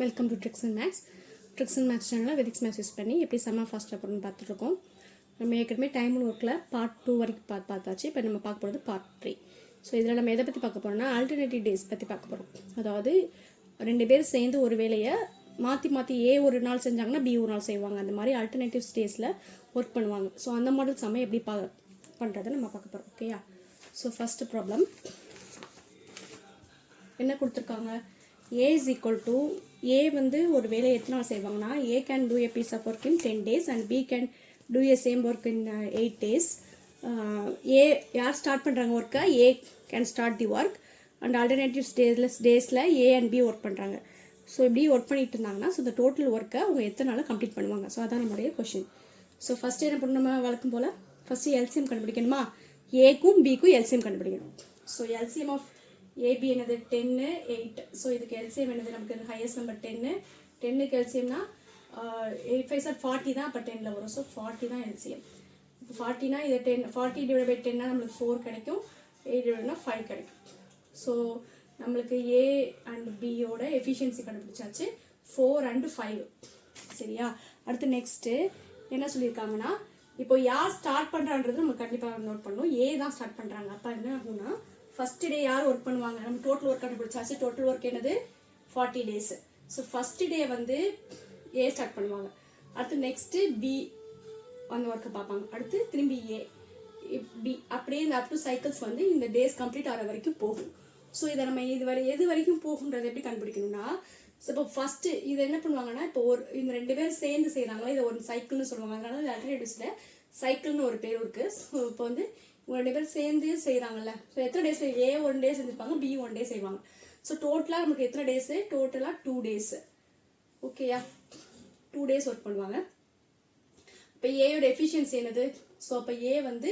Welcome to Tricks and Maths. Tricks and Maths சேனலில் Vedic maths use பண்ணி எப்படி செம்ம ஃபாஸ்ட்டாக போடணும்னு பார்த்துட்ருக்கோம். நம்ம ஏற்கனவே டைம் ஒர்க்கில் பார்ட் 2 வரைக்கும் பார்த்தாச்சு. இப்போ நம்ம பார்க்க போகிறது பார்ட் 3. ஸோ இதில் நம்ம எதை பற்றி பார்க்க போகிறோம்னா ஆல்டர்னேட்டிவ் டேஸ் பற்றி பார்க்க போகிறோம். அதாவது 2 பேர் சேர்ந்து ஒரு வேலையை மாற்றி ஏ ஒரு நாள் செஞ்சாங்கன்னா பி ஒரு நாள் செய்வாங்க. அந்த மாதிரி ஆல்டர்னேட்டிவ் டேஸில் ஒர்க் பண்ணுவாங்க. ஸோ அந்த மாடல் செம்ம எப்படி பண்ணுறதை நம்ம பார்க்க போகிறோம். ஓகேயா? ஸோ ஃபஸ்ட்டு ப்ராப்ளம் என்ன கொடுத்துருக்காங்க? A is equal to A வந்து ஒரு வேலை எத்தனை நாள் செய்வாங்கன்னா A can do a piece of work in 10 days and B can do a same work in 8 days. A யார் ஸ்டார்ட் பண்ணுறாங்க ஒர்க்கை? A can start the work and alternative டேஸில் A and B ஒர்க் பண்ணுறாங்க. So இப்படி work பண்ணிட்டு இருந்தாங்கன்னா so இந்த total ஒர்க்கை அவங்க எத்தனை நாளில் கம்ப்ளீட் பண்ணுவாங்க. ஸோ அதான் நம்மளுடைய கொஷின். ஸோ ஃபஸ்ட்டு என்ன பண்ணணும்? நம்ம வழக்கம் போல் ஃபஸ்ட்டு எல்சிஎம் கண்டுபிடிக்கணுமா? ஏக்கும் பிக்கும் எல்சிஎம் கண்டுபிடிக்கணும். ஸோ எல்சிஎம் ஆஃப் AB என்னது 10 8. ஸோ இதுக்கு எல்சிஎம் என்னது? நமக்கு ஹையஸ்ட் நம்பர் 10. 10க்கு எல்சிஎம்னா 8 5 சார் 40 தான். அப்போ 10ல் வரும். ஸோ 40 தான் எல்சிஎம். இப்போ 40னா இது 10 40 டிவைட் பை 10னா நம்மளுக்கு 4 கிடைக்கும். 8 டிவைட்னா 5 கிடைக்கும். ஸோ நம்மளுக்கு A அண்ட் பியோட எஃபிஷியன்சி கண்டுபிடிச்சாச்சு 4 and 5. சரியா? அடுத்து நெக்ஸ்ட்டு என்ன சொல்லியிருக்காங்கன்னா இப்போ யார் ஸ்டார்ட் பண்ணுறான்றது நம்ம கண்டிப்பாக நோட் பண்ணணும். A தான் ஸ்டார்ட் பண்ணுறாங்க. அப்போ என்ன ஆகும்னா ஃபஸ்ட் டே யார் ஒர்க் பண்ணுவாங்க? நம்ம டோட்டல் ஒர்க் கண்டுபிடிச்சாச்சு. டோட்டல் ஒர்க் என்னது? 40 டேஸ். ஸோ ஃபஸ்ட் டே வந்து A ஸ்டார்ட் பண்ணுவாங்க. அடுத்து நெக்ஸ்ட்டு B அந்த ஒர்க்கை பார்ப்பாங்க. அடுத்து திரும்பி A B அப்படியே இந்த அப் டு சைக்கிள்ஸ் வந்து இந்த டேஸ் கம்ப்ளீட் ஆகிற வரைக்கும் போகும். ஸோ இதை நம்ம எது வரைக்கும் போகுன்றதை எப்படி கண்டுபிடிக்கணும்னா ஸோ இப்போ ஃபஸ்ட்டு இதை என்ன பண்ணுவாங்கன்னா இப்போ இந்த 2 பேர் சேர்ந்து செய்கிறாங்களா இதை ஒரு சைக்கிள்னு சொல்லுவாங்க. அதனால இந்த ஆல்டர்னேட்டிவ்ஸில் சைக்கிள்னு ஒரு பேர் இருக்குது. ஸோ இப்போ வந்து 2 பேர் சேர்ந்து செய்கிறாங்கல்ல. ஸோ எத்தனை டேஸ்? A 1 டே செஞ்சுருப்பாங்க, B 1 டே செய்வாங்க. ஸோ டோட்டலாக நமக்கு எத்தனை டேஸு? டோட்டலாக 2 டேஸு. ஓகேயா? 2 டேஸ் ஒர்க் பண்ணுவாங்க. இப்போ ஏயோட எஃபிஷியன்சி என்னது? ஸோ அப்போ A வந்து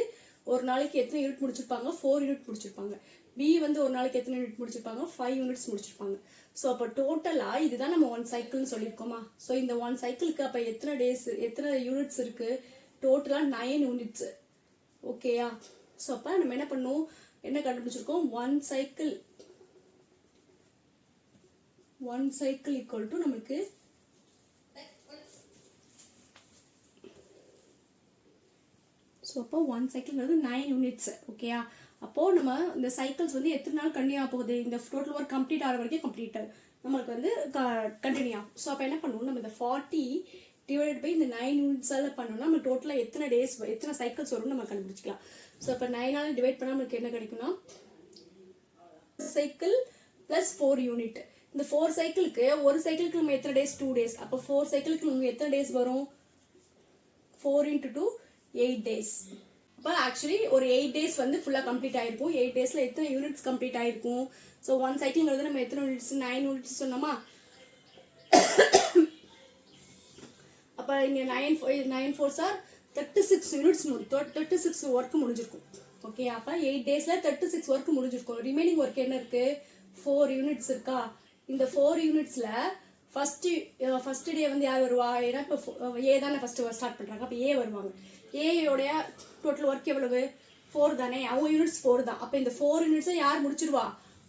ஒரு நாளைக்கு எத்தனை யூனிட் முடிச்சிருப்பாங்க? 4 யூனிட் முடிச்சிருப்பாங்க. B வந்து ஒரு நாளைக்கு எத்தனை யூனிட் முடிச்சிருப்பாங்க? 5 யூனிட்ஸ் முடிச்சிருப்பாங்க. ஸோ அப்போ டோட்டலாக இதுதான் நம்ம 1 சைக்கிள்னு சொல்லியிருக்கோமா? ஸோ இந்த 1 சைக்கிளுக்கு அப்போ எத்தனை டேஸ் எத்தனை யூனிட்ஸ் இருக்குது? டோட்டலாக 9 யூனிட்ஸு. ஓகேயா? ஸோ அப்போ நம்ம என்ன பண்ணணும்? என்ன கண்டுபிடிச்சிருக்கோம்? 1 சைக்கிள் ஈக்குவல் டு நமக்கு ஸோ அப்போ 1 சைக்கிள்ங்கிறது 9 யூனிட்ஸ். ஓகேயா? அப்போது நம்ம இந்த சைக்கிள்ஸ் வந்து எத்தனை நாள் கண்டினியூ ஆக போகுது? இந்த டோட்டல் ஒர்க் கம்ப்ளீட் ஆகிற வரைக்கும் கம்ப்ளீட் நம்மளுக்கு வந்து கண்டினியூ ஆகும். ஸோ அப்போ என்ன பண்ணுவோம்? நம்ம இந்த 40 டிவைட் பை இந்த 9 யூனிட்ஸால் பண்ணோம்னா நம்ம டோட்டலாக எத்தனை டேஸ் எத்தனை சைக்கிள்ஸ் வரும்னு நம்ம கண்டுபிடிச்சிக்கலாம். ஸோ இப்போ 9ஆல் டிவைட் பண்ணால் நமக்கு என்ன கிடைக்கும்னா சைக்கிள் ப்ளஸ் 4 யூனிட். இந்த 4 சைக்கிளுக்கு ஒரு சைக்கிளுக்கு நம்ம எத்தனை டேஸ்? 2 டேஸ். அப்போ 4 சைக்கிளுக்கு நமக்கு எத்தனை டேஸ் வரும்? 4 × 2 8 டேஸ். அப்போ ஆக்சுவலி ஒரு 8 டேஸ் வந்து ஃபுல்லாக கம்ப்ளீட் ஆகிருக்கும். 8 டேஸில் எத்தனை யூனிட்ஸ் கம்ப்ளீட் ஆகிருக்கும்? ஸோ 1 சைக்கிள்ங்கிறது நம்ம எத்தனை யூனிட்ஸ்? 9 யூனிட்ஸ் சொன்னோமா? அப்போ இங்கே 9 4s are 36 யூனிட்ஸ் 36 ஒர்க்கு முடிஞ்சிருக்கும். ஓகே? அப்போ 8 டேஸில் 36 ஒர்க்கு முடிஞ்சிருக்கும். ரிமைனிங் ஒர்க் என்ன இருக்குது? 4 யூனிட்ஸ் இருக்கா? இந்த 4 யூனிட்ஸில் ஃபஸ்ட்டு டே வந்து யார் வருவா? ஏன்னா இப்போ A தானே ஃபஸ்ட்டு ஸ்டார்ட் பண்ணுறாங்க. அப்போ A வருவாங்க. ஏயோடைய டோட்டல் ஒர்க் எவ்வளவு? 4 தானே. அவங்க யூனிட்ஸ் 4 தான். அப்போ இந்த 4 யூனிட்ஸை யார் முடிச்சிருவா?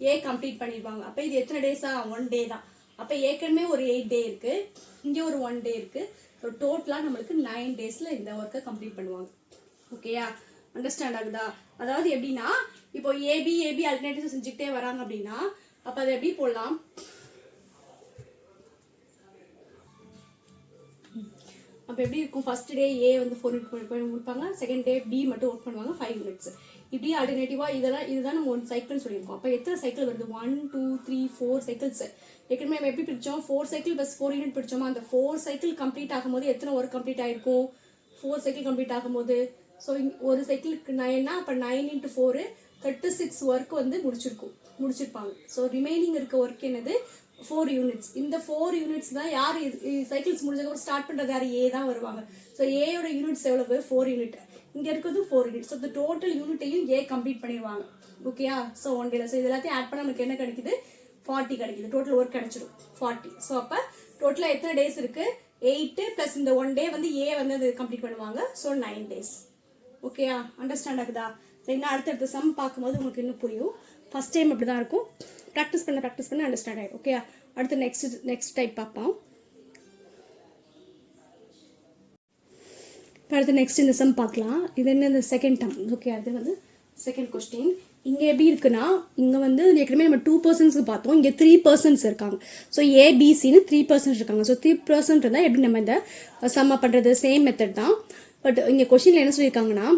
A கம்ப்ளீட் பண்ணிடுவாங்க. அப்போ இது எத்தனை டேஸா? 1 டே தான். அப்போ ஏற்கனவே ஒரு 8 டே இருக்குது, இங்கே ஒரு 1 டே இருக்குது. ஸோ டோட்டலாக நம்மளுக்கு 9 டேஸில் இந்த ஒர்க்கை கம்ப்ளீட் பண்ணுவாங்க. ஓகேயா? அண்டர்ஸ்டாண்ட் ஆகுதா? அதாவது எப்படின்னா இப்போ ஏபி ஆல்டர்னேட்டிவ் செஞ்சுக்கிட்டே வராங்க அப்படின்னா அப்போ அதை எப்படி போடலாம்? அப்போ எப்படி இருக்கும்? ஃபர்ஸ்ட் டே A வந்து 4 யூனிட் முடிப்பாங்க, செகண்ட் டே B மட்டும் ஒர்க் பண்ணுவாங்க 5 யூனிட்ஸ். இப்படி ஆல்டர்னேட்டிவாக இதுதான் நம்ம 1 சைக்கிள்னு சொல்லியிருக்கோம். அப்போ எத்தனை சைக்கிள் வருது? 1 2 3 4 சைக்கிள்ஸ். ஏற்கனவே நம்ம எப்படி பிடிச்சோம்? 4 சைக்கிள் + 4 யூனிட் பிடிச்சோமா? அந்த 4 சைக்கிள் கம்ப்ளீட் ஆகும்போது எத்தனை ஒர்க் கம்ப்ளீட் ஆகிருக்கும்? 4 சைக்கிள் கம்ப்ளீட் ஆகும்போது ஸோ ஒரு சைக்கிளுக்கு 9னா அப்போ 9 × 4 36 ஒர்க் வந்து முடிச்சிருப்பாங்க. ஸோ ரிமைனிங் இருக்க ஒர்க் என்னது? 4 யூனிட்ஸ். இந்த 4 யூனிட்ஸ் தான் யார் சைக்கிள்ஸ் முடிஞ்சதுக்கப்புறம் ஸ்டார்ட் பண்ணுறது? யார்? A தான் வருவாங்க. ஸோ ஏயோட யூனிட்ஸ் எவ்வளவு? 4 யூனிட். இங்கே இருக்கிறது 4 யூனிட். ஸோ இந்த டோட்டல் யூனிட்டையும் A கம்ப்ளீட் பண்ணிடுவாங்க. ஓகேயா? ஸோ 1 டேல. ஸோ இது எல்லாத்தையும் ஆட் பண்ணால் நமக்கு என்ன கிடைக்குது? 40 கிடைக்குது. டோட்டல் ஒர்க் கிடைச்சிடும் 40. ஸோ அப்போ டோட்டலாக எத்தனை டேஸ் இருக்குது? 8 + இந்த 1 டே வந்து A வந்து அது கம்ப்ளீட் பண்ணுவாங்க. So 9 days. ஓகேயா? அண்டர்ஸ்டாண்ட் ஆகுதா? இன்னும் அடுத்தடுத்த சம் பார்க்கும்போது உங்களுக்கு இன்னும் புரியும். ஃபஸ்ட் டைம் அப்படி தான் இருக்கும். ப்ராக்டிஸ் பண்ண அண்டர்ஸ்டாண்ட் ஆகிடும். ஓகே? அடுத்து நெக்ஸ்ட் டைப் பார்ப்போம். அடுத்து நெக்ஸ்ட் இந்த சம் பார்க்கலாம். இது என்ன, இந்த செகண்ட் டேர்ம். ஓகே, அது வந்து செகண்ட் கொஸ்டின். இங்கே எப்படி இருக்குன்னா, இங்கே வந்து ஏற்கனவே நம்ம 2% பார்த்தோம், இங்கே 3% இருக்காங்க. ஸோ ஏபிசின்னு 3% இருக்காங்க. ஸோ 3% இருந்தால் எப்படி நம்ம இந்த சம்மா பண்ணுறது? சேம் மெத்தட் தான். பட் இங்கே கொஸ்டினில் என்ன சொல்லியிருக்காங்கன்னா,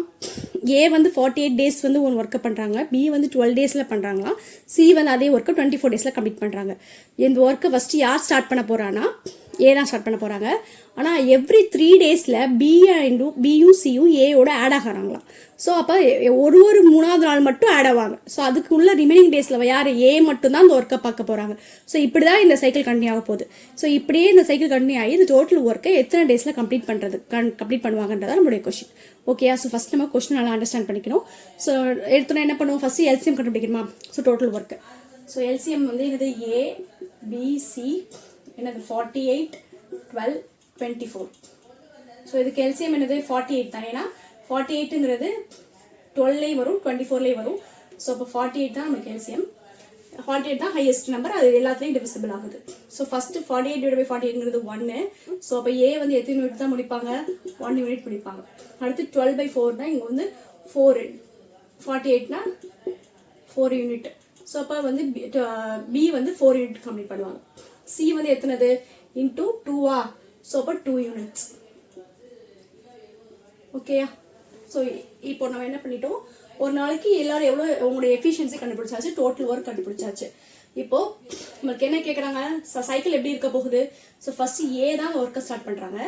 ஏ வந்து 48 டேஸ் வந்து ஒன்று ஒர்க்கை பண்ணுறாங்க, பி வந்து 12 டேஸில் பண்ணுறாங்களா, சி வந்து அதே ஒர்க்கை 24 டேஸில் கம்ப்ளீட் பண்ணுறாங்க. இந்த ஒர்க்கை ஃபஸ்ட்டு யார் ஸ்டார்ட் பண்ண போகிறான்னா ஏ தான் ஸ்டார்ட் பண்ண போகிறாங்க. ஆனால் எவ்ரி 3 டேஸில் பியும் சியும் ஏயோட ஆட் ஆகிறாங்களாம். ஸோ அப்போ ஒரு 3ஆவது நாள் மட்டும் ஆட் ஆவாங்க. ஸோ அதுக்கு உள்ள ரிமைனிங் டேஸில் யார் ஏ மட்டும் தான் இந்த ஒர்க்கை பார்க்க போகிறாங்க. ஸோ இப்படி தான் இந்த சைக்கிள் கண்டினியூ ஆக போகுது. ஸோ இப்படியே இந்த சைக்கிள் கண்டினியூ ஆகி இந்த டோட்டல் ஒர்க்கை எத்தனை டேஸில் கம்ப்ளீட் பண்ணுவாங்கன்றதான் நம்மளுடைய கொஸ்டின். ஓகேயா? ஸோ ஃபஸ்ட் நம்ம கொஸ்டின் நல்லா அண்டர்ஸ்டாண்ட் பண்ணிக்கணும். ஸோ எடுத்தோன்னா என்ன பண்ணுவோம், ஃபஸ்ட்டு எல்சிஎம் கண்டுபிடிக்கணுமா? So total work. So LCM வந்து என்னது, ஏ பிசி என்னது 48 12 24. ஸோ இதுக்கு எல்சிஎம் என்னது 48 தான். ஏன்னா 48ங்கிறது 12லேயும் வரும் 24லேயும் வரும். ஸோ அப்போ 48 தான் நமக்கு எல்சிஎம். 48 தான் ஹையஸ்ட் நம்பர், அது எல்லாத்துலேயும் டிவிசிபிள் ஆகுது. So first 48/48ங்கிறது 1. ஸோ அப்போ ஏ வந்து எத்தனை யூனிட் தான் முடிப்பாங்க? 1 யூனிட் முடிப்பாங்க. அடுத்து 12/4 தான், இங்கே வந்து 4. 48னா 4 யூனிட். ஸோ அப்போ வந்து பி வந்து 4 யூனிட் கம்ப்ளீட் பண்ணுவாங்க. சி வந்து எத்தனது இன்டூ 2ஆ? ஸோ அப்போ 2 யூனிட்ஸ். ஓகேயா? ஸோ இப்போ நம்ம என்ன பண்ணிட்டோம், ஒரு நாளைக்கு எல்லாரும் எவ்வளோ உங்களுடைய எஃபிஷியன்சி கண்டுபிடிச்சாச்சு, டோட்டல் ஒர்க் கண்டுபிடிச்சாச்சு. இப்போ நம்மளுக்கு என்ன கேட்குறாங்க, சைக்கிள் எப்படி இருக்க போகுது? ஸோ ஃபர்ஸ்ட் ஏ தான் ஒர்க்கை ஸ்டார்ட் பண்ணுறாங்க.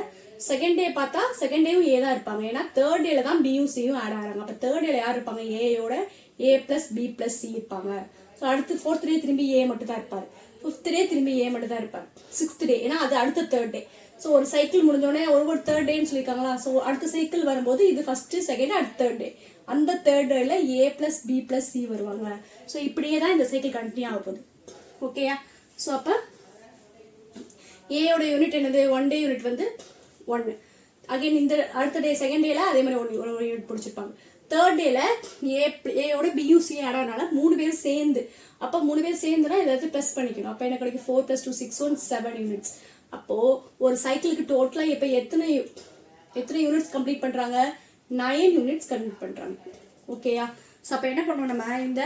செகண்ட் டே பார்த்தா செகண்ட் டேவும் ஏ தான் இருப்பாங்க. ஏன்னா தேர்ட் டேல தான் பியும் சியும் ஆட் ஆகிறாங்க. அப்போ தேர்ட் டேல யார் இருப்பாங்க? ஏயோட ஏ பிளஸ் பி பிளஸ் சி இருப்பாங்க. ஸோ அடுத்து 4th டே திரும்பி ஏ மட்டும் தான் இருப்பார். 5th டே திரும்பி ஏ மட்டும் தான் இருப்பார். 6th டே, ஏன்னா அது அடுத்த தேர்ட் டே. ஸோ ஒரு சைக்கிள் முடிஞ்சோடனே ஒரு தேர்ட் டேன்னு சொல்லியிருக்காங்களா. ஸோ அடுத்த சைக்கிள் வரும்போது இது ஃபர்ஸ்ட் செகண்ட் அடுத்த தேர்ட் டே, அந்த தேர்ட் டேல ஏ பிளஸ் பி பிளஸ் சி வருவாங்க. ஸோ இப்படியே தான் இந்த சைக்கிள் கண்டினியூ ஆக போகுது. ஓகேயா? ஸோ அப்போ ஏயோட யூனிட் என்னது, 1 டே யூனிட் வந்து 1. அகைன் இந்த அடுத்த டே செகண்ட் டேல அதே மாதிரி ஒரு யூனிட் பிடிச்சிருப்பாங்க. தேர்ட் டேல ஏயோட பியூசி ஆடாதனால 3 பேர் சேர்ந்து, அப்போ 3 பேர் சேர்ந்துனா ஏதாவது ப்ளஸ் பண்ணிக்கணும். அப்போ என்ன கிடைக்கும், 4 + 2 6 7 யூனிட்ஸ். அப்போ ஒரு சைக்கிளுக்கு டோட்டலா இப்போ எத்தனை யூனிட்ஸ் கம்ப்ளீட் பண்றாங்க? 9 யூனிட்ஸ் கம்ப்ளீட் பண்றாங்க. ஓகேயா? ஸோ அப்போ என்ன பண்ணுவோம், நம்ம இந்த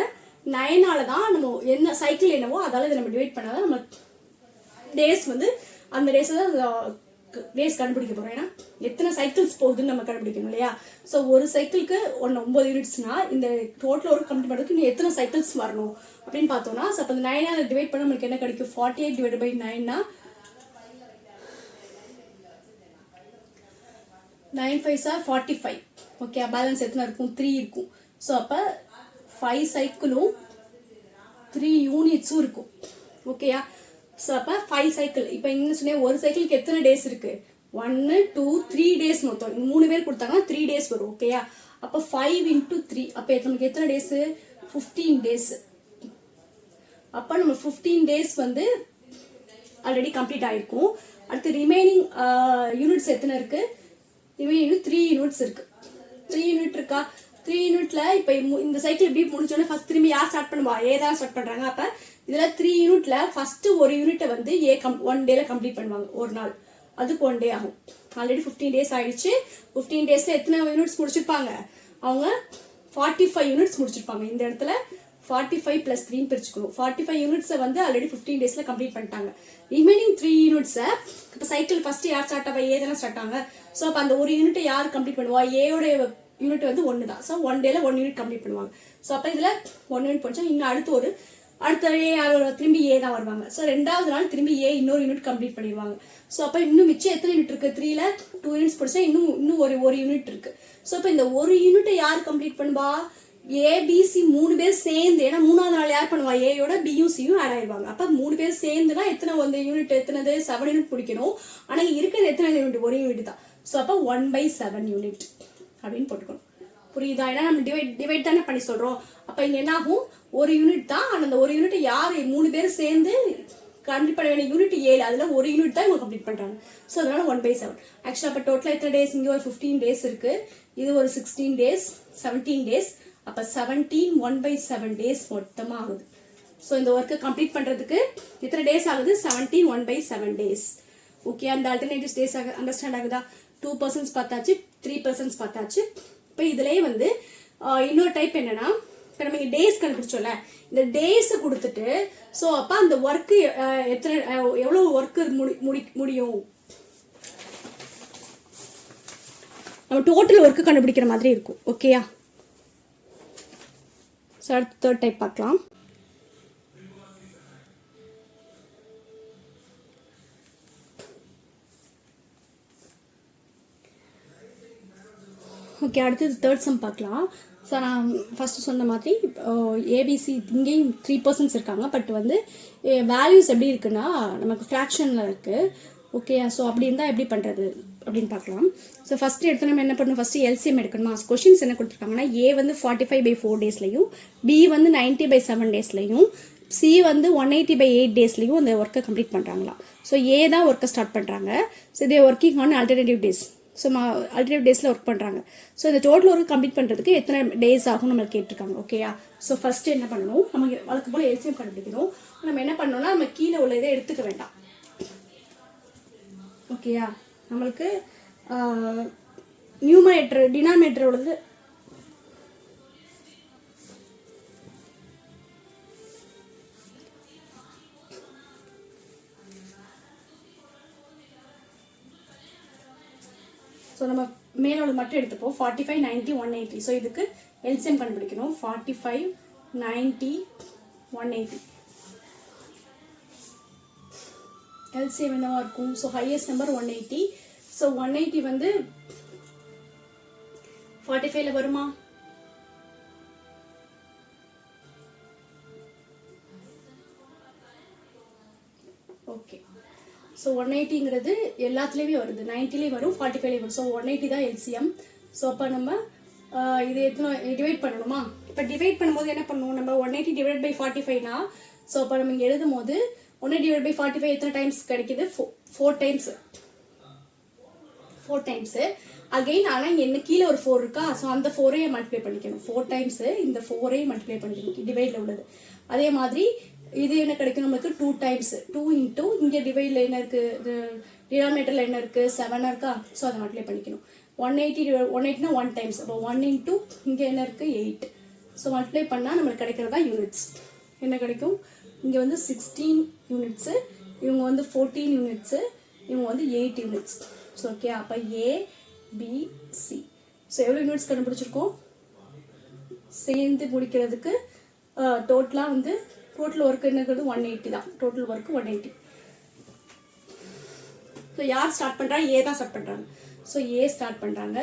9ஆல தான் நம்ம என்ன சைக்கிள் என்னவோ அதால இதை நம்ம டிவைட் பண்ணாதான் நம்ம டேஸ் வந்து அந்த டேஸ் கண்டுபிடிக்க போறோம். ஏன்னா எத்தனை சைக்கிள்ஸ் போகுதுன்னு நம்ம கண்டுபிடிக்கணும் இல்லையா? ஸோ ஒரு சைக்கிளுக்கு 9 யூனிட்ஸ்னா இந்த டோட்டல் ஒர்க் கம்ப்ளீட் பண்ணுறதுக்கு இன்னும் எத்தனை சைக்கிள்ஸ் வரணும் அப்படின்னு பார்த்தோம்னா, ஸோ அப்போ அந்த 9ஆல டிவைட் பண்ண நம்மளுக்கு என்ன கிடைக்கும், 48/9னா 9 5s are 45. ஓகே, பேலன்ஸ் எத்தனை இருக்கும், 3 இருக்கும். ஸோ அப்போ 5 சைக்கிளும் 3 யூனிட்ஸும் இருக்கும். ஓகேயா? ஸோ அப்போ 5 சைக்கிள். இப்போ என்ன சொன்னேன், ஒரு சைக்கிளுக்கு எத்தனை டேஸ் இருக்கு, 1 2 3 டேஸ் மொத்தம். 3 பேர் கொடுத்தாங்கன்னா 3 டேஸ் வரும். ஓகேயா? அப்போ 5 × 3 அப்போ நமக்கு எத்தனை டேஸ், 15 டேஸ். அப்போ நம்ம 15 டேஸ் வந்து ஆல்ரெடி கம்ப்ளீட் ஆயிருக்கும். அடுத்து ரிமைனிங் யூனிட்ஸ் எத்தனை இருக்கு, ரிமைனிங் 3 யூனிட்ஸ் இருக்கு. 3 யூனிட் இருக்கா? 3 யூனிட்ல இப்போ இந்த சைக்கிள் எப்படி முடிச்சோன்னே ஃபர்ஸ்ட் திரும்பி யார் ஸ்டார்ட் பண்ணுவா, ஏ தான் ஸ்டார்ட் பண்றாங்க. அப்போ இதுல 3 யூனிட்ல ஃபர்ஸ்ட் ஒரு யூனிட்டை வந்து ஏ 1 டேல கம்ப்ளீட் பண்ணுவாங்க, ஒரு நாள். அதுக்கு 1 டே ஆகும். ஆல்ரெடி 15 டேஸ் ஆயிடுச்சு. 15 டேஸ்ல எத்தனை யூனிட்ஸ் முடிச்சிருப்பாங்க, அவங்க 45 யூனிட்ஸ் முடிச்சிருப்பாங்க. இந்த இடத்துல 45 + 3 பிரிச்சுக்கணும். 45 யூனிட்ஸை வந்து ஆல்ரெடி 15 டேஸ்ல கம்ப்ளீட் பண்ணிட்டாங்க. ரிமைனிங் 3 யூனிட்ஸை இப்போ சைக்கிள் ஃபர்ஸ்ட் யார் ஸ்டார்ட் ஆவா, ஏ தானே ஸ்டார்ட் ஆங்க. ஸோ அப்போ அந்த ஒரு யூனிட்டை யார் கம்ப்ளீட் பண்ணுவா, ஏயோட யூனிட் வந்து 1 தான். ஸோ 1 டேல 1 யூனிட் கம்ப்ளீட் பண்ணுவாங்க. ஸோ அப்போ இதில் 1 யூனிட் படிச்சா இன்னும் அடுத்த திரும்பி ஏ தான் வருவாங்க. ஸோ 2வது நாள் திரும்பி ஏ இன்னொரு யூனிட் கம்ப்ளீட் பண்ணிடுவாங்க. ஸோ அப்போ இன்னும் மிச்சம் எத்தனை யூனிட் இருக்கு, 3ல 2 யூனிட்ஸ் படிச்சா இன்னும் ஒரு யூனிட் இருக்கு. ஸோ இப்போ இந்த ஒரு யூனிட்டை யார் கம்ப்ளீட் பண்ணுவா, ஏபிசி 3 பேர் சேர்ந்து. ஏன்னா 3வது நாள் யார் பண்ணுவா, ஏயோட பியும் சியும் ஆட் ஆயிடுவாங்க. அப்போ 3 பேர் சேர்ந்துனா எத்தனை வந்து யூனிட், எத்தனை 7 யூனிட் பிடிக்கணும். ஆனால் இருக்கிறது எத்தனை யூனிட், ஒரு யூனிட் தான். ஸோ அப்போ 1/7 யூனிட் அப்படின்னு போட்டுக்கணும். புரியுதா? ஏன்னா நம்ம டிவைட் தானே பண்ணி சொல்றோம். அப்போ இங்க என்ன ஆகும், ஒரு யூனிட் தான். ஆனால் அந்த ஒரு யூனிட் யார் 3 பேர் சேர்ந்து கம்ப்ளீட் பண்ண வேண்டிய யூனிட் 7, அதுல ஒரு யூனிட் தான் இவங்க கம்ப்ளீட் பண்றாங்க. ஸோ அதனால 1/7. ஆக்சுவலா அப்போ டோட்டலா எத்தனை டேஸ், இங்கே ஒரு 15 டேஸ் இருக்கு, இது ஒரு 16 டேஸ் 17 டேஸ். அப்போ 17 1/7 டேஸ் மொத்தமாக ஆகுது. ஸோ இந்த ஒர்க்கை கம்ப்ளீட் பண்ணுறதுக்கு எத்தனை டேஸ் ஆகுது 17 1/7 days. ஓகே, அந்த ஆல்டர்னேட்டிவ்ஸ் டேஸ் அண்டர்ஸ்டாண்ட் ஆகுதா? 2% பார்த்தாச்சு, 3% பார்த்தாச்சு. இப்போ இதுலேயே வந்து இன்னொரு டைப் என்னன்னா, இப்போ நம்ம இங்கே டேஸ் கண்டுபிடிச்சோம்ல, இந்த டேஸை கொடுத்துட்டு ஸோ அப்போ அந்த ஒர்க்கு எத்தனை எவ்வளோ ஒர்க்கு முடியும் நம்ம டோட்டல் ஒர்க்கு கண்டுபிடிக்கிற மாதிரி இருக்கும். ஓகேயா? ஸோ அடுத்து தேர்ட் டைப் பார்க்கலாம். ஓகே, அடுத்தது தேர்ட் சம் பார்க்கலாம். ஸோ நான் ஃபஸ்ட்டு சொன்ன மாதிரி ஏபிசி இங்கேயும் 3% இருக்காங்க. பட் வந்து வேல்யூஸ் எப்படி இருக்குன்னா நமக்கு ஃப்ராக்ஷனில் இருக்குது. ஓகே, ஸோ அப்படி இருந்தால் எப்படி பண்ணுறது அப்படின்னு பார்க்கலாம். ஸோ ஃபஸ்ட்டு எடுத்து நம்ம என்ன பண்ணணும், ஃபஸ்ட்டு எல்சிஎம் எடுக்கணுமா? கொஷின்ஸ் என்ன கொடுத்துருக்காங்கன்னா, ஏ வந்து 45/4 daysலையும், பி வந்து 90/7 daysலையும், சி வந்து 180/8 daysலையும் அந்த ஒர்க்கை கம்ப்ளீட் பண்ணுறாங்களா. ஸோ ஏ தான் ஒர்க்கை ஸ்டார்ட் பண்ணுறாங்க. ஸோ இதே working on alternative days. So alternative டேஸில் ஒர்க் பண்ணுறாங்க. ஸோ இந்த டோட்டல் ஒர்க் கம்ப்ளீட் பண்ணுறதுக்கு எத்தனை டேஸ் ஆகும் நம்மளுக்கு கேட்டிருக்காங்க. ஓகேயா? ஸோ ஃபஸ்ட்டு என்ன பண்ணணும், நம்ம வழக்கு போல் எல்சிஎம் கண்டுபிடிக்கணும். நம்ம என்ன பண்ணணும்னா, நம்ம கீழே உள்ள இதை எடுத்துக்க வேண்டாம். ஓகேயா? நம்மளுக்கு நியூமரேட்டர் டினாமினேட்டர் உள்ளது ஸோ நம்ம மேலோட மட்டும் எடுத்துப்போம். 45 90 180. ஸோ இதுக்கு எல்சிஎம் கண்டுபிடிக்கணும். 45 90 180 எல்சிஎம் என்னவா இருக்கும்? So highest number 180. ஸோ 180 வந்து 45ல வருமா? ஓகே, ஸோ 180ங்கிறது எல்லாத்துலேயுமே வருது, 90லேயும் வரும், 45லேயும் வரும். ஸோ 180 தான் எல்சிஎம். ஸோ அப்போ நம்ம இது எத்தனை டிவைட் பண்ணணுமா? இப்போ டிவைட் பண்ணும்போது என்ன பண்ணுவோம், நம்ம 180 டிவைட் பை 45னா, ஸோ அப்போ நம்ம இங்கே எழுதும் போது 180 டிவைட் பை 45 எத்தனை டைம்ஸ் கிடைக்குது? 4 டைம்ஸ். 4 times again. ஆனால் இங்கே என்ன கீழே ஒரு 4 இருக்கா? ஸோ அந்த 4ஐயே மல்டிப்ளை பண்ணிக்கணும். 4 டைம்ஸு இந்த 4ஐயும் மல்டிப்ளை பண்ணிக்கணும் டிவைடில் உள்ளது. அதே மாதிரி இது என்ன கிடைக்கும் நமக்கு? 2 டைம்ஸ். 2 இன்ட்டு இங்கே டிவைடில் என்ன இருக்குது, டினாமினேட்டரில் என்ன இருக்குது? 7 இருக்கா? ஸோ அதை மல்டிப்ளை பண்ணிக்கணும். 180னா 1 டைம்ஸ். அப்போ 1 இன்ட்டு இங்கே என்ன இருக்குது? 8. ஸோ மல்டிப்ளை பண்ணால் நம்மளுக்கு கிடைக்கிறதா யூனிட்ஸ். என்ன கிடைக்கும்? இங்கே வந்து 16 யூனிட்ஸு, இவங்க வந்து 14 யூனிட்ஸு, இவங்க வந்து 8 யூனிட்ஸ். ஸோ ஓகே, அப்போ ஏபிசி. ஸோ எவ்வளோ யூனிட்ஸ் கண்டுபிடிச்சிருக்கோம்? சேர்ந்து முடிக்கிறதுக்கு டோட்டலாக வந்து டோட்டல் ஒர்க் என்னங்கிறது 180 தான். Total work 180. ஸோ யார் ஸ்டார்ட் பண்ணுறாங்க? ஏ தான் ஸ்டார்ட் பண்ணுறாங்க. ஸோ ஏ ஸ்டார்ட் பண்ணுறாங்க.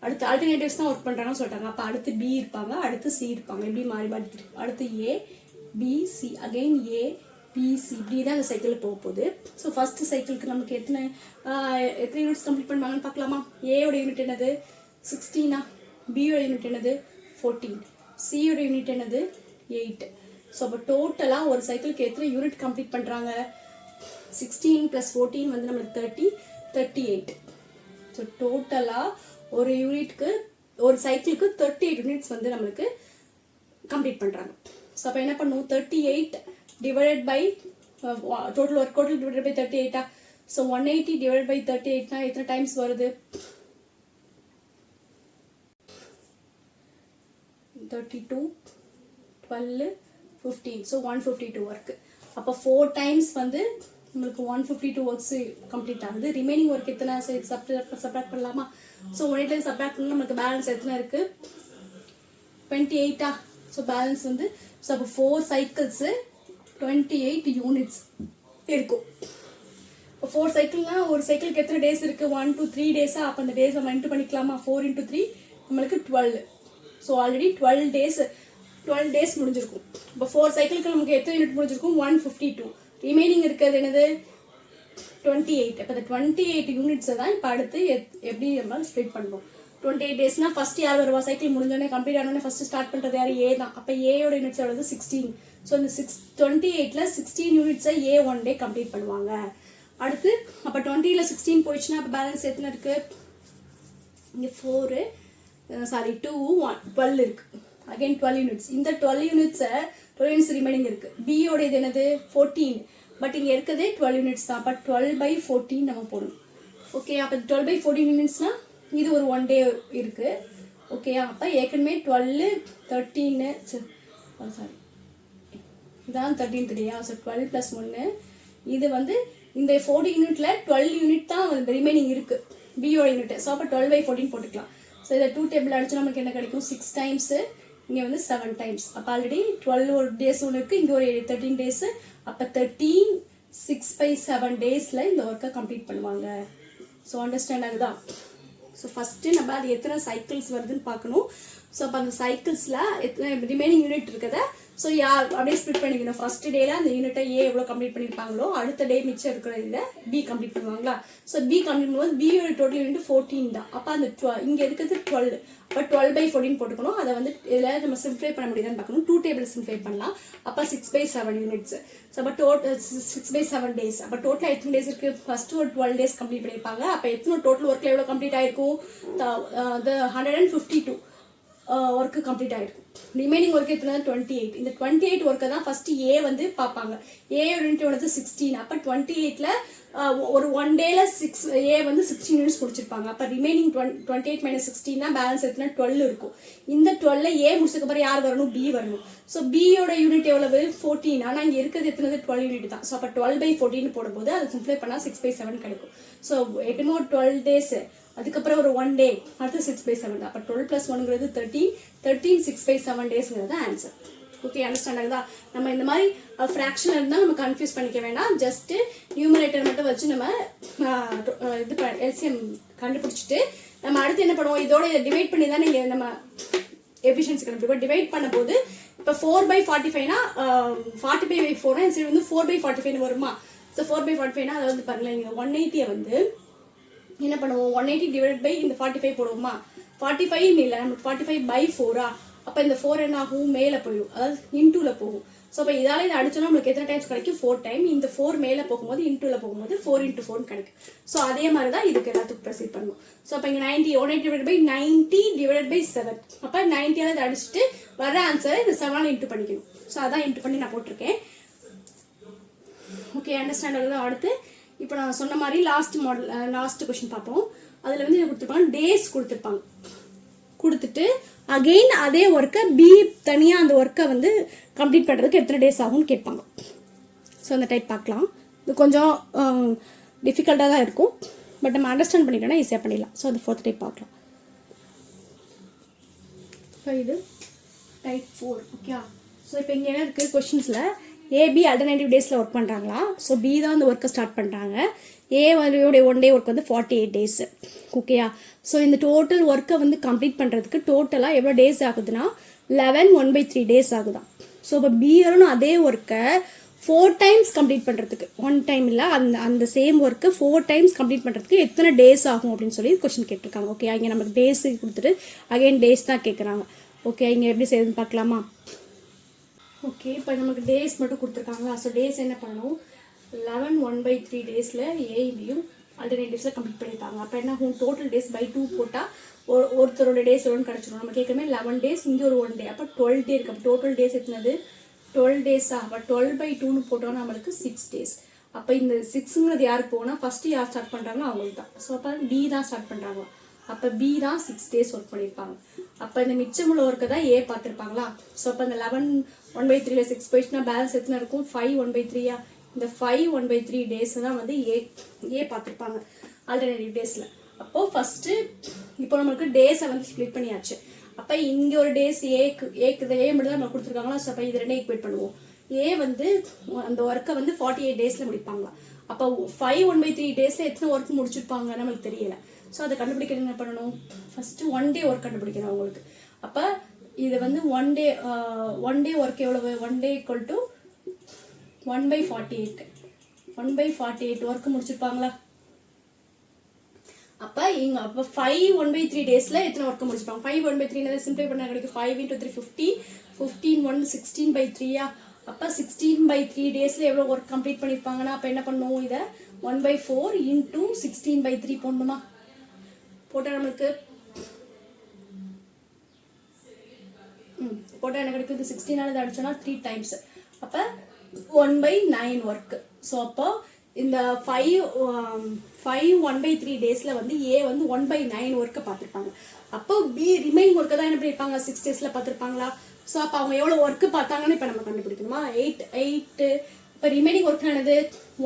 அடுத்து ஆல்டர்னேட்டிவ்ஸ் தான் ஒர்க் பண்ணுறாங்கன்னு சொல்லிட்டாங்க. அப்போ அடுத்து பி இருப்பாங்க, அடுத்து சி இருப்பாங்க. எப்படி மாறி மாறி அடுத்து ஏ பிசி, அகெயின் ஏ பிசி, இப்படி தான் அந்த சைக்கிளில் போக போகுது. ஸோ ஃபஸ்ட்டு சைக்கிளுக்கு நமக்கு எத்தனை யூனிட்ஸ் கம்ப்ளீட் பண்ணுவாங்கன்னு பார்க்கலாமா? ஏயோட யூனிட் என்னது? 16. பியோட யூனிட் என்னது? 14. சியோட யூனிட் என்னது? 8. ஸோ அப்போ டோட்டலாக ஒரு சைக்கிளுக்கு எத்தனை யூனிட் கம்ப்ளீட் பண்ணுறாங்க? 16 + 14 வந்து நம்மளுக்கு 30, 38. ஸோ டோட்டலாக ஒரு யூனிட்க்கு ஒரு சைக்கிளுக்கு 38 யூனிட்ஸ் வந்து நம்மளுக்கு கம்ப்ளீட் பண்ணுறாங்க. ஸோ அப்போ என்ன பண்ணுவோம்? 38 divided by total work total divided by 38. So 180 divided by 38னா எத்தனை டைம்ஸ் வருது? 32 12 15. So 152 work. அப்போ 4 டைம்ஸ் வந்து நம்மளுக்கு 152 ஒர்க்ஸ் கம்ப்ளீட் ஆகுது. ரிமைனிங் ஒர்க் எத்தனை சப்ராக்ட் பண்ணலாமா? ஸோ 180 சப்ராக்ட் பண்ணால் நமக்கு பேலன்ஸ் எத்தனை இருக்குது? 28. ஸோ பேலன்ஸ் வந்து ஸோ அப்போ 4 சைக்கிள்ஸு 28 யூனிட்ஸ் இருக்கும். இப்போ 4 சைக்கிள்னா ஒரு சைக்கிளுக்கு எத்தனை டேஸ் இருக்குது? 1 to 3 டேஸா? அப்போ அந்த டேஸ் நம்ம இன்ட்டு பண்ணிக்கலாமா? 4 × 3 நம்மளுக்கு 12. ஸோ ஆல்ரெடி 12 டேஸ் முடிஞ்சிருக்கும். இப்போ 4 சைக்கிளுக்கு நமக்கு எத்தனை யூனிட் முடிஞ்சிருக்கும்? 152. ரிமைனிங் இருக்கிறது என்னது? 28. இப்போ இந்த 28 யூனிட்ஸை தான் இப்போ அடுத்து எப்படி நம்ம ஸ்ப்ளிட் பண்ணுவோம்? 28 டேஸ்னா ஃபர்ஸ்ட் யார் வருவா? சைக்கிள் முடிஞ்சோடனே கம்ப்ளீட் ஆனோடனே ஃபர்ஸ்ட் ஸ்டார்ட் பண்ணுறது யார்? ஏ தான். அப்போ ஏயோட யூனிட்ஸ் எவ்வளவு? 16. ஸோ இந்த 28ல் 16 யூனிட்ஸை ஏ 1 டே கம்ப்ளீட் பண்ணுவாங்க. அடுத்து அப்போ 20ல் 16 போயிடுச்சுன்னா அப்போ பேலன்ஸ் எத்தனை இருக்குது? இங்கே 4 2 1 12 இருக்குது. Again 12 units. இந்த 12 யூனிட்ஸ் ரிமைனிங் இருக்கு. பியோட இது என்னது 14, பட் இங்கே இருக்கிறது 12 யூனிட்ஸ் தான். அப்போ 12/14 நம்ம போடணும். ஓகே, அப்போ 12/14 யூனிட்ஸ்னா இது ஒரு 1 டே இருக்கு. ஓகேயா, அப்போ ஏற்கனவே 12, 13 சாரி இதான் 13th டேயா. ஸோ 12 + 1 இது வந்து இந்த 40 யூனிட்ல 12 யூனிட் தான் ரிமைனிங் இருக்கு பியோட யூனிட். ஸோ அப்போ 12/14 போட்டுக்கலாம். ஸோ இதை 2 டேபிள் அடிச்சு நமக்கு என்ன கிடைக்கும் 6 டைம்ஸ், இங்கே வந்து 7 டைம்ஸ். அப்போ ஆல்ரெடி 12 ஒரு டேஸ் ஒன்று இருக்குது, இங்கே ஒரு 13 டேஸ். அப்போ 13 6/7 டேஸில் இந்த ஒர்க்கை கம்ப்ளீட் பண்ணுவாங்க. ஸோ அண்டர்ஸ்டாண்ட் ஆகுதா? ஸோ ஃபஸ்ட்டு நம்ம அது எத்தனை சைக்கிள்ஸ் வருதுன்னு பார்க்கணும். ஸோ அப்போ அந்த சைக்கிள்ஸில் எத்தனை ரிமைனிங் யூனிட் இருக்குதா, ஸோ அப்படியே ஸ்பிட் பண்ணிக்கணும். ஃபர்ஸ்ட் டேல அந்த யூனிட்டை ஏ எவ்வளோ கம்ப்ளீட் பண்ணியிருப்பாங்களோ அடுத்த டே மிச்சம் இருக்கிற இதில் பி கம்ப்ளீட் பண்ணுவாங்களா. ஸோ பி கம்ப்ளீட் பண்ணும்போது பியோட டோட்டல் யூனிட் 14 தான். அப்போ அந்த இங்கே இருக்கிறது 12. அப்போ 12/14 போட்டுக்கணும். அதை வந்து இதில் நம்ம சிம்ப்ளை பண்ண முடியுதான்னு பார்க்கணும். 2 டேபிள் சிம்ப்ளை பண்ணலாம். அப்போ 6/7 யூனிட்ஸ். ஸோ அப்போ 6/7 டேஸ். அப்போ டோட்டலாக எத்தனை டேஸ் இருக்குது? ஃபர்ஸ்ட் ஒரு 12 டேஸ் கம்ப்ளீட் பண்ணியிருப்பாங்க. அப்போ எத்தனை டோட்டல் ஒர்க்கில் எவ்வளோ கம்ப்ளீட் ஆயிருக்கும்? 152 ஒர்க்கு கம்ப்ளீட் ஆகிருக்கும். ரிமைனிங் ஒர்க் எத்தனை? 28. இந்த 28 ஒர்க்கை தான் ஃபர்ஸ்ட் ஏ வந்து பார்ப்பாங்க. ஏ யூனிட்டோடது 16. அப்போ 28ல் ஒரு 1 டேல 6 ஏ வந்து 16 யூனிட்ஸ் முடிச்சிருப்பாங்க. அப்போ ரிமைனிங் 28 - 16 பேலன்ஸ் எத்தனை? 12 இருக்கும். இந்த 12 ஏ முடிச்சதுக்கப்புறம் யார் வரணும்? பி வரணும். ஸோ பியோட யூனிட் எவ்வளவு? 14. ஆனால் இங்கே இருக்கிறது எத்தனை? 12 யூனிட் தான். ஸோ அப்போ 12/14 போடும்போது அதை சிம்ப்ளை பண்ணால் 6/7 கிடைக்கும். ஸோ எப்பயுமே ஒரு 12 டேஸ், அதுக்கப்புறம் ஒரு 1 டே, அடுத்து 6/7 தான். அப்போ 12 + 1ங்கிறது 13, 13 6/7 டேஸ்ங்கிறது ஆன்சர். ஓகே, அண்டர்ஸ்டாண்ட் ஆகுதா? நம்ம இந்த மாதிரி ஃப்ராக்ஷன் இருந்தால் நம்ம கன்ஃபியூஸ் பண்ணிக்க வேண்டாம். ஜஸ்ட் நியூமரேட்டர் மட்டும் வச்சு நம்ம இது எல்சிஎம் கண்டுபிடிச்சிட்டு நம்ம அடுத்து என்ன பண்ணுவோம், இதோட டிவைட் பண்ணி தான் நீங்கள் நம்ம எஃபிஷியன்சி கண்டுபிடிப்போம். டிவைட் பண்ணும்போது இப்போ 4/45னா 45/4 சரி வந்து 4/45 வருமா? ஸோ 4/45னா அதை வந்து பாருங்களேன், நீங்கள் 180 வந்து என்ன பண்ணுவோம், 180 டிவைட் பை இந்த 45 போடுவோமா? 45 இல்லை, நமக்கு 45/4. அப்போ இந்த 4 என்ன ஆகும்? மேலே போயிடும், அதாவது இன்டூவில் போகும். ஸோ அப்போ இதால் இதை அடிச்சோன்னா நம்மளுக்கு எத்தனை டைம்ஸ் கிடைக்கும்? 4 டைம். இந்த 4 மேலே போகும்போது இன்டூவில் போகும்போது 4 × 4 கிடைக்கும். ஸோ அதே மாதிரி தான் இதுக்கு எல்லாத்துக்கும் ப்ரொசீட் பண்ணணும். ஸோ அப்போ இங்கே 180 டிவைட் பை 90 டிவைட் பை 7. அப்போ 90ஆல் இதை அடிச்சுட்டு வர ஆன்சரை இந்த 7ஆல் இன்ட்டு பண்ணிக்கணும். ஸோ அதான் இன்ட்டு பண்ணி நான் போட்டிருக்கேன். ஓகே, அண்டர்ஸ்டாண்ட் ஆகுது? அடுத்து இப்போ நான் சொன்ன மாதிரி லாஸ்ட் கொஸ்டின் பார்ப்போம். அதில் வந்து என்ன கொடுத்துருப்பாங்க? டேஸ் கொடுத்துருப்பாங்க. கொடுத்துட்டு அகெயின் அதே ஒர்க்கை பி தனியாக அந்த ஒர்க்கை வந்து கம்ப்ளீட் பண்ணுறதுக்கு எத்தனை டேஸ் ஆகும்னு கேட்பாங்க. ஸோ அந்த டைப் பார்க்கலாம். இது கொஞ்சம் டிஃபிகல்ட்டாக தான் இருக்கும், பட் நம்ம அண்டர்ஸ்டாண்ட் பண்ணிட்டோம்னா ஈஸியாக பண்ணிடலாம். ஸோ அது 4th டைப் பார்க்கலாம். ஸோ இது டைப் 4. ஓகே, ஸோ இப்போ இங்கே என்ன இருக்குது கொஷின்ஸில், ஏபி அல்டர்னேட்டிவ் டேஸில் ஒர்க் பண்ணுறாங்களா? ஸோ பி தான் அந்த ஒர்க்கை ஸ்டார்ட் பண்ணுறாங்க. ஏவோடைய 1 டே ஒர்க் வந்து 48 டேஸ். ஓகேயா, ஸோ இந்த டோட்டல் ஒர்க்கை வந்து கம்ப்ளீட் பண்ணுறதுக்கு டோட்டலாக எவ்வளோ டேஸ் ஆகுதுன்னா 11 1/3 டேஸ் ஆகுதான். ஸோ இப்போ பியரும் அதே ஒர்க்கை 4 டைம்ஸ் கம்ப்ளீட் பண்ணுறதுக்கு, 1 டைம் இல்லை, அந்த சேம் ஒர்க்கை 4 டைம்ஸ் கம்ப்ளீட் பண்ணுறதுக்கு எத்தனை டேஸ் ஆகும் அப்படின்னு சொல்லி கொஸ்டின் கேட்டிருக்காங்க. ஓகே, இங்கே நமக்கு டேஸ் கொடுத்துட்டு அகைன் டேஸ் தான் கேட்குறாங்க. ஓகே, இங்கே எப்படி செய்யுதுன்னு பார்க்கலாமா? ஓகே, இப்போ நமக்கு டேஸ் மட்டும் கொடுத்துருக்காங்களா? ஸோ டேஸ் என்ன பண்ணணும், 11 1/3 டேஸில் ஏபியும் ஆல்டர்னேட்டிவ்ஸில் கம்ப்ளீட் பண்ணியிருப்பாங்க. அப்போ என்ன ஆகும், டோட்டல் டேஸ் பை 2 போட்டால் ஒருத்தரோட டேஸ் எவ்வளோன்னு கிடச்சிடும். நம்ம கேட்குறமே 11 டேஸ், இங்கே ஒரு 1 டே, அப்போ 12 டே இருக்குது. அப்போ டோட்டல் டேஸ் எத்தனது? 12 டேஸா? அப்போ 12/2ன்னு போட்டோம்னா நம்மளுக்கு 6 டேஸ். அப்போ இந்த 6ங்கிறது யாருக்கு போனால் ஃபஸ்ட்டு யார் ஸ்டார்ட் பண்ணுறாங்களோ அவங்களுக்கு தான். ஸோ அப்போ பி தான் ஸ்டார்ட் பண்ணுறாங்க. அப்போ பி தான் 6 டேஸ் ஒர்க் பண்ணியிருப்பாங்க. அப்போ இந்த மிச்சமுள்ள ஒர்க்கை தான் ஏ பார்த்துருப்பாங்களா? ஸோ அப்போ இந்த 11 1/3ல 6 போயிடுச்சுன்னா பேலன்ஸ் எத்தனை இருக்கும்? 5 1/3. இந்த 5 1/3 டேஸ் தான் வந்து ஏ பார்த்துருப்பாங்க ஆல்டர்னேட்டிவ் டேஸில். அப்போது ஃபஸ்ட்டு இப்போ நம்மளுக்கு டேஸை வந்து ஸ்ப்ளிட் பண்ணியாச்சு. அப்போ இங்கே ஒரு டேஸ் ஏக்கு ஏ மட்டும் தான் நம்ம கொடுத்துருக்காங்களா? ஸோ அப்போ இது 2 ஈக்குவேட் பண்ணுவோம். ஏ வந்து அந்த ஒர்க்கை வந்து 48 டேஸில் முடிப்பாங்களா? அப்போ 5 1/3 டேஸில் எத்தனை ஒர்க் முடிச்சிருப்பாங்க நம்மளுக்கு தெரியலை. ஸோ அதை கண்டுபிடிக்கிறது என்ன பண்ணணும், ஃபஸ்ட்டு 1 டே ஒர்க் கண்டுபிடிக்கணும் அவங்களுக்கு. அப்போ இது வந்து 1 டே ஒர்க் எவ்வளவு? 1 டே = 1/48. 1/48 ஒர்க் முடிச்சிருப்பாங்களா? அப்போ இங்கே அப்போ 5 1/3 டேஸில் எத்தனை ஒர்க் முடிச்சிருப்பாங்க? 5 1/3 சிம்பிளை பண்ண கிடைக்கும். 5 × 3 50, 15 1 16/3. அப்போ 16/3 டேஸில் எவ்வளோ ஒர்க் கம்ப்ளீட் பண்ணியிருப்பாங்கன்னா அப்போ என்ன பண்ணுவோம், இதை 1/4 × 16/3 போடணுமா? போட்டால் நம்மளுக்கு போட்டால் என்ன கிடைக்கும்? இது 16 அடிச்சோன்னா 3 டைம்ஸ், அப்போ 1/9 ஒர்க். ஸோ அப்போ இந்த 5 1/3 டேஸில் வந்து ஏ வந்து 1/9 ஒர்க்கை பார்த்துருப்பாங்க. அப்போ பி ரிமைனிங் ஒர்க்கை தான் என்ன பண்ணியிருப்பாங்க? 6 டேஸில் பார்த்துருப்பாங்களா? ஸோ அப்போ அவங்க எவ்வளோ ஒர்க்கு பார்த்தாங்கன்னு இப்போ நம்ம கண்டுபிடிக்கணுமா? 8 இப்போ ரிமைனிங் ஒர்க் ஆனது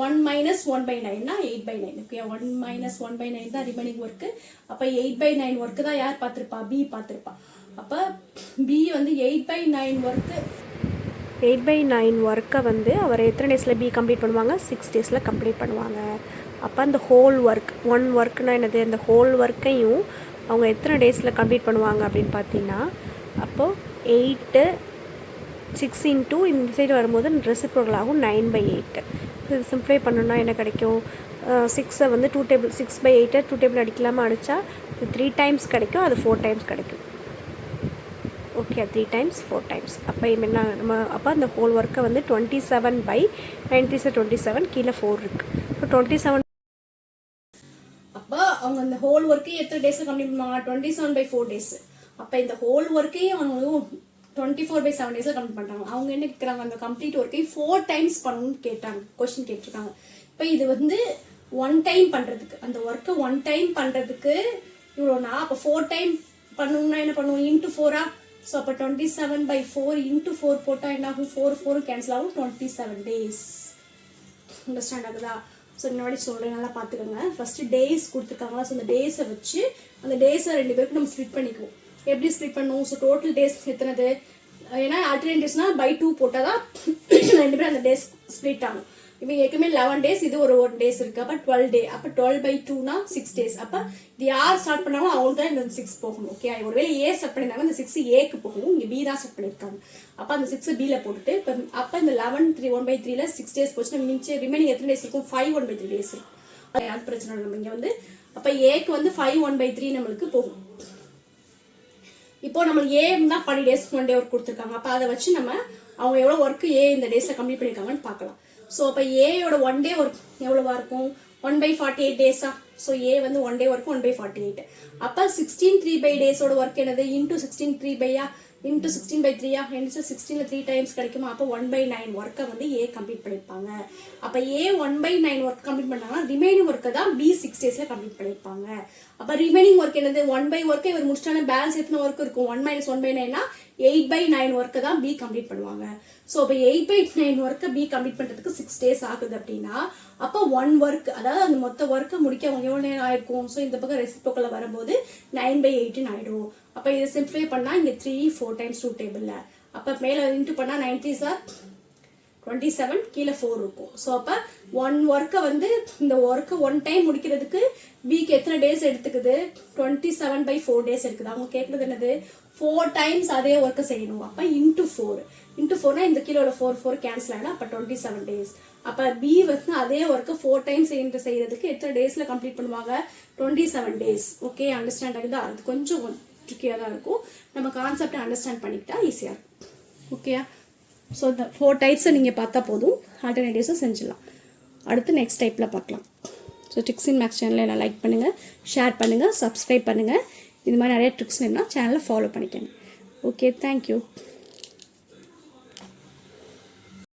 1 - 1/9னா 8/9. ஓகே, 1 - 1/9 தான் ரிமைனிங் ஒர்க்கு. அப்போ 8/9 ஒர்க்கு தான் யார் பார்த்துருப்பா? பி பார்த்துருப்பா. அப்போ பி வந்து 8/9 ஒர்க்கை வந்து அவர் எத்தனை டேஸில் பி கம்ப்ளீட் பண்ணுவாங்க? 6 டேஸில் கம்ப்ளீட் பண்ணுவாங்க. அப்போ அந்த ஹோல் ஒர்க் 1 ஒர்க்குனா என்னது? அந்த ஹோல் ஒர்க்கையும் அவங்க எத்தனை டேஸில் கம்ப்ளீட் பண்ணுவாங்க அப்படின்னு பார்த்தீங்கன்னா, அப்போது 8 6 இன்ட்டு இந்த சைடு வரும்போது ரெசிப்ரோக்கல் ஆகும் 9/8. இது சிம்ப்ளை பண்ணணும்னா என்ன கிடைக்கும்? 6 வந்து 2 டேபிள் 6/8 2 டேபிள் அடிக்கலாமல் அடித்தா 3 டைம்ஸ் கிடைக்கும், அது 4 டைம்ஸ் கிடைக்கும். Okay, 3 times 4 times. அப்போ என்ன நம்ம அப்போ அந்த ஹோல் ஒர்க்கை வந்து 27/9 27 கீழே 4 இருக்குது. இப்போ 27. அப்போ அவங்க அந்த ஹோல் ஒர்க்கையும் எத்தனை டேஸில் கம்ப்ளீட் பண்ணுவாங்க? 27/4 டேஸ். அப்போ இந்த ஹோல் ஒர்க்கையும் அவங்க 24/7 டேஸில் கம்ப்ளீட் பண்ணுறாங்க. அவங்க என்ன கேட்குறாங்க? அந்த கம்ப்ளீட் ஒர்க்கையும் 4 டைம்ஸ் பண்ணணும்னு கேட்டாங்க, கொஸ்டின் கேட்டிருக்காங்க. இப்போ இது வந்து 1 டைம் பண்ணுறதுக்கு, அந்த ஒர்க்கை 1 டைம் பண்ணுறதுக்கு இவ்வளோனா, அப்போ 4 டைம் பண்ணணும்னா என்ன பண்ணுவோம்? இன்ட்டு 4ஆ? ஸோ அப்போ 27/4 இன்ட்டு 4 போட்டால் என்ன ஆகும்? 4 கேன்சல் ஆகும், 27 டேஸ். அண்டர்ஸ்டாண்ட் ஆகுதா? ஸோ முன்னாடி சொல்கிறேன், நல்லா பார்த்துக்கோங்க. ஃபஸ்ட்டு டேஸ் கொடுத்துருக்காங்களா? ஸோ அந்த டேஸை வச்சு அந்த டேஸை 2 பேருக்கு நம்ம ஸ்ப்ளிட் பண்ணிக்குவோம். எப்படி ஸ்ப்ளிட் பண்ணுவோம்? ஸோ டோட்டல் டேஸ் எத்தனது? ஏன்னா ஆல்டர்னேட்டிவ்ஸ்னால் by 2 போட்டால் தான் 2 பேரும் அந்த டேஸ் ஸ்ப்ளிட் ஆகும். இவங்க ஏற்கனவே 11 டேஸ், இது ஒரு 1 டேஸ் இருக்குது. அப்போ 12 டே. அப்போ 12/2னா 6 டேஸ். அப்போ இது யார் ஸ்டார்ட் பண்ணாங்களோ அவங்க தான் இந்த 6 போகணும். ஓகே, ஒருவேளை ஏ ஸ்டார்ட் பண்ணியிருந்தாங்க, இந்த 6 ஏக்கு போகணும். இங்கே பி தான் ஸ்டார்ட் பண்ணியிருக்காங்க. அப்போ அந்த 6 பியில் போட்டுட்டு இப்போ அப்போ இந்த 11 1/3ல 6 டேஸ் போச்சுன்னா மிச்சம் ரிமைனிங் எத்தனை டேஸ் இருக்கும்? 5 1/3 டேஸ் இருக்கும். அது பிரச்சனை இல்லை. நம்ம இங்கே வந்து அப்போ ஏக்கு வந்து 5 1/3 நம்மளுக்கு போகும். இப்போ நம்ம ஏ தான் 40 டேஸ் 1 டே ஒர்க் கொடுத்துருக்காங்க. அப்போ அதை வச்சு நம்ம அவங்க எவ்வளோ ஒர்க்கு ஏ இந்த டேஸில் கம்ப்ளீட் பண்ணியிருக்காங்கன்னு பார்க்கலாம். ஸோ அப்போ ஏயோட 1 டே ஒர்க் எவ்வளோவா இருக்கும்? 1/48 டேஸா? ஸோ ஏ வந்து 1 டே ஒர்க் 1/48. அப்போ 16 3/8 டேஸோட ஒர்க் என்னது? இன்ட்டு 16 3/8 இன்ட்டு 16/3 இன்ட்டு 16ல் 3 டைம்ஸ் கிடைக்குமா? அப்போ 1/9 ஒர்க்கை வந்து ஏ கம்ப்ளீட் பண்ணியிருப்பாங்க. அப்போ ஏ 1/9 ஒர்க் கம்ப்ளீட் பண்ணாங்கன்னா ரிமைனிங் ஒர்க்கை தான் பி 6 டேஸில் கம்ப்ளீட் பண்ணியிருப்பாங்க. அப்போ ரிமைனிங் ஒர்க் என்னது? 1/1 ஒர்க்கை இவர் முடிச்சிட்டான பேலன்ஸ் எத்தனை ஒர்க் இருக்கும்? 1 - 1/9னா 8/9 ஒர்க்கை தான் பி கம்ப்ளீட் பண்ணுவாங்க. ஸோ அப்போ 8/9 ஒர்க்கை பி கம்ப்ளீட் பண்ணுறதுக்கு 6 டேஸ் ஆகுது அப்படின்னா, அப்போ 1 ஒர்க், அதாவது அந்த மொத்த ஒர்க்கை முடிக்க அவங்க எவ்வளோ நேரம் ஆயிருக்கும்? ஸோ இந்த பக்கம் ரெசிப்ரோக்கலில் வரும்போது 9/8 ஆகிடும். அப்போ இதை சிம்ப்ளிஃபை பண்ணால் இங்கே 3 4 டைம்ஸ் 2 டேபிளில். அப்போ மேலே இன்ட்டு பண்ணால் 9 3 சார் 27 கீழே 4 இருக்கும். ஸோ அப்போ 1 ஒர்க்கை வந்து இந்த ஒர்க்கை 1 டைம் முடிக்கிறதுக்கு பிக்கு எத்தனை டேஸ் எடுத்துக்குது? 27/4 டேஸ் எடுக்குது. அவங்க கேட்குறது என்னது? 4 டைம்ஸ் அதே ஒர்க்கை செய்யணும். அப்போ இன்ட்டு 4னா இந்த கீழே 4 கேன்சல் ஆகிடும். அப்போ 27 டேஸ். அப்போ பி வந்து அதே ஒர்க்கை 4 டைம்ஸ் செய்யறதுக்கு எத்தனை டேஸில் கம்ப்ளீட் பண்ணுவாங்க? 27 டேஸ். ஓகே, அண்டர்ஸ்டாண்ட் ஆகுதா? அது கொஞ்சம் ட்ரிக்கியாக தான் இருக்கும். நம்ம கான்செப்டை அண்டர்ஸ்டாண்ட் பண்ணிக்கிட்டா ஈஸியாக இருக்கும். ஓகேயா? ஸோ இந்த 4 டைப்ஸை நீங்கள் பார்த்தா போதும், ஆல்டர்னேட்டிவ்ஸை செஞ்சிடலாம். அடுத்து நெக்ஸ்ட் டைப்பில் பார்க்கலாம். ஸோ ட்ரிக்ஸ் இன் மேக்ஸ் சேனலை எல்லாம் லைக் பண்ணுங்கள், ஷேர் பண்ணுங்கள், சப்ஸ்கிரைப் பண்ணுங்கள். இது மாதிரி நிறைய ட்ரிக்ஸ் வேணும்னா சேனலை ஃபாலோ பண்ணிக்கோங்க. Okay, thank you.